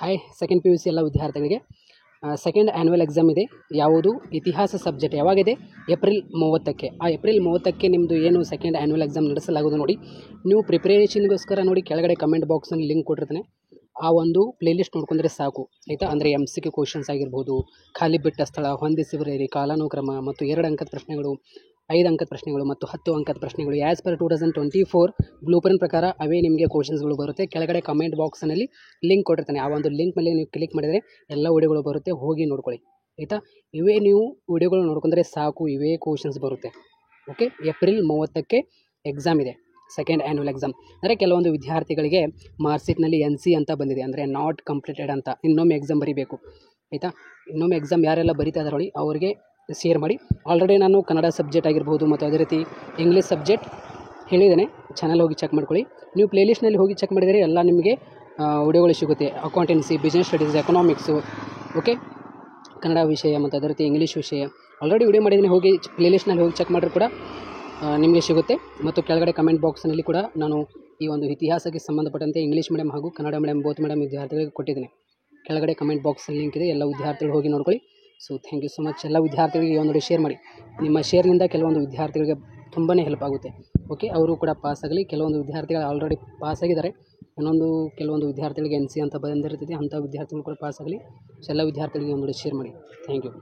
Hi second P U C ಎಲ್ಲ ವಿದ್ಯಾರ್ಥಿಗಳಿಗೆ second annual exam ಇದೆ. ಯಾವುದು ಇತಿಹಾಸ ಸಬ್ಜೆಕ್ಟ್ ಯಾವಾಗಿದೆ? ಏಪ್ರಿಲ್ 30ಕ್ಕೆ. ಆ ಏಪ್ರಿಲ್ 30ಕ್ಕೆ ನಿಮ್ಮದು ಏನು ಸೆಕೆಂಡ್ ಆ್ಯನ್ಯುವಲ್ ಎಕ್ಸಾಮ್ ನಡೆಸಲಾಗೋದು ನೋಡಿ. ನೀವು ಪ್ರಿಪ್ರೇಷನ್ಗೋಸ್ಕರ ನೋಡಿ ಕೆಳಗಡೆ ಕಮೆಂಟ್ ಬಾಕ್ಸ್ನಲ್ಲಿ ಲಿಂಕ್ ಕೊಟ್ಟಿರ್ತಾನೆ. ಆ ಒಂದು ಪ್ಲೇಲಿಸ್ಟ್ ನೋಡ್ಕೊಂಡ್ರೆ ಸಾಕು ಆಯಿತಾ. ಅಂದರೆ MCQ ಕ್ವಶನ್ಸ್ ಆಗಿರ್ಬೋದು, ಖಾಲಿ ಬಿಟ್ಟ ಸ್ಥಳ, ಹೊಂದಿಸಿ ಬರೆಯಿರಿ, ಕಾಲಾನುಕ್ರಮ ಮತ್ತು 2 ಅಂಕದ ಪ್ರಶ್ನೆಗಳು, 5 ಅಂಕದ ಪ್ರಶ್ನೆಗಳು ಮತ್ತು 10 ಅಂಕದ ಪ್ರಶ್ನೆಗಳು ಆ್ಯಸ್ ಪರ್ 2024 ಬ್ಲೂ ಪ್ರಿಂಟ್ ಪ್ರಕಾರ ಅವೇ ನಿಮಗೆ ಕ್ವಶನ್ಸ್ಗಳು ಬರುತ್ತೆ. ಕೆಳಗಡೆ ಕಮೆಂಟ್ ಬಾಕ್ಸ್ನಲ್ಲಿ ಲಿಂಕ್ ಕೊಟ್ಟಿರ್ತಾನೆ. ಆ ಒಂದು ಲಿಂಕ್ ಮೇಲೆ ನೀವು ಕ್ಲಿಕ್ ಮಾಡಿದರೆ ಎಲ್ಲ ವಿಡಿಯೋಗಳು ಬರುತ್ತೆ, ಹೋಗಿ ನೋಡ್ಕೊಳ್ಳಿ ಆಯಿತಾ. ಇವೇ ನೀವು ವಿಡಿಯೋಗಳು ನೋಡ್ಕೊಂಡ್ರೆ ಸಾಕು, ಇವೇ ಕ್ವಶನ್ಸ್ ಬರುತ್ತೆ. ಓಕೆ, ಏಪ್ರಿಲ್ 30ಕ್ಕೆ ಎಕ್ಸಾಮ್ ಇದೆ, ಸೆಕೆಂಡ್ ಆ್ಯನ್ಯುವಲ್ ಎಕ್ಸಾಮ್. ಅಂದರೆ ಕೆಲವೊಂದು ವಿದ್ಯಾರ್ಥಿಗಳಿಗೆ ಮಾರ್ಕ್ಸೀಟ್ನಲ್ಲಿ NC ಅಂತ ಬಂದಿದೆ, ಅಂದರೆ ನಾಟ್ ಕಂಪ್ಲೀಟೆಡ್ ಅಂತ. ಇನ್ನೊಮ್ಮೆ ಎಕ್ಸಾಮ್ ಬರೀಬೇಕು ಆಯಿತಾ. ಇನ್ನೊಮ್ಮೆ ಎಕ್ಸಾಮ್ ಯಾರೆಲ್ಲ ಬರೀತಾ ಇದ್ದಾರೆ ನೋಡಿ ಅವರಿಗೆ ಶೇರ್ ಮಾಡಿ. ಆಲ್ರೆಡಿ ನಾನು ಕನ್ನಡ ಸಬ್ಜೆಕ್ಟ್ ಆಗಿರ್ಬೋದು ಮತ್ತು ಅದೇ ರೀತಿ ಇಂಗ್ಲೀಷ್ ಸಬ್ಜೆಕ್ಟ್ ಹೇಳಿದ್ದೇನೆ, ಚಾನಲ್ ಹೋಗಿ ಚೆಕ್ ಮಾಡ್ಕೊಳ್ಳಿ. ನೀವು ಪ್ಲೇಲಿಸ್ಟ್ನಲ್ಲಿ ಹೋಗಿ ಚೆಕ್ ಮಾಡಿದರೆ ಎಲ್ಲ ನಿಮಗೆ ವಿಡಿಯೋಗಳು ಸಿಗುತ್ತೆ. Accountancy, business studies, economics, okay, Kannada ವಿಷಯ ಮತ್ತು ಅದೇ ರೀತಿ ಇಂಗ್ಲೀಷ್ ವಿಷಯ ಆಲ್ರೆಡಿ ವಿಡಿಯೋ ಮಾಡಿದ್ದೀನಿ. ಹೋಗಿ ಪ್ಲೇಲಿಸ್ಟ್ನಲ್ಲಿ ಹೋಗಿ ಚೆಕ್ ಮಾಡಿದ್ರೆ ಕೂಡ ನಿಮಗೆ ಸಿಗುತ್ತೆ. ಮತ್ತು ಕೆಳಗಡೆ ಕಮೆಂಟ್ ಬಾಕ್ಸ್ನಲ್ಲಿ ಕೂಡ ನಾನು ಈ ಒಂದು ಇತಿಹಾಸಕ್ಕೆ ಸಂಬಂಧಪಟ್ಟಂತೆ ಇಂಗ್ಲೀಷ್ ಮೀಡಿಯಮ್ ಹಾಗೂ ಕನ್ನಡ ಮೀಡಿಯಮ್ ಬೋತ್ ಮೀಡಿಯಮ್ ವಿದ್ಯಾರ್ಥಿಗಳಿಗೆ ಕೊಟ್ಟಿದ್ದೀನಿ. ಕೆಳಗಡೆ ಕಮೆಂಟ್ ಬಾಕ್ಸಲ್ಲಿ ಲಿಂಕ್ ಇದೆ, ಎಲ್ಲ ವಿದ್ಯಾರ್ಥಿಗಳು ಹೋಗಿ ನೋಡ್ಕೊಳ್ಳಿ. So thank you so much. ಎಲ್ಲ ವಿದ್ಯಾರ್ಥಿಗಳಿಗೆ ಒಂದು ಶೇರ್ ಮಾಡಿ. ನಿಮ್ಮ ಶೇರ್ನಿಂದ ಕೆಲವೊಂದು ವಿದ್ಯಾರ್ಥಿಗಳಿಗೆ ತುಂಬಾ ಹೆಲ್ಪ್ ಆಗುತ್ತೆ. ಓಕೆ, ಅವರು ಕೂಡ ಪಾಸ್ ಆಗಲಿ. ಕೆಲವೊಂದು ವಿದ್ಯಾರ್ಥಿಗಳು ಆಲ್ರೆಡಿ ಪಾಸ್ ಆಗಿದ್ದಾರೆ, ಕೆಲವೊಂದು ವಿದ್ಯಾರ್ಥಿಗಳಿಗೆ NC ಅಂತ ಬಂದಿರ್ತದೆ, ಅಂಥ ವಿದ್ಯಾರ್ಥಿಗಳು ಕೂಡ ಪಾಸ್ ಆಗಲಿ. ಸೊ ಎಲ್ಲ ವಿದ್ಯಾರ್ಥಿಗಳಿಗೆ ಒಂದು ಶೇರ್ ಮಾಡಿ. Thank you.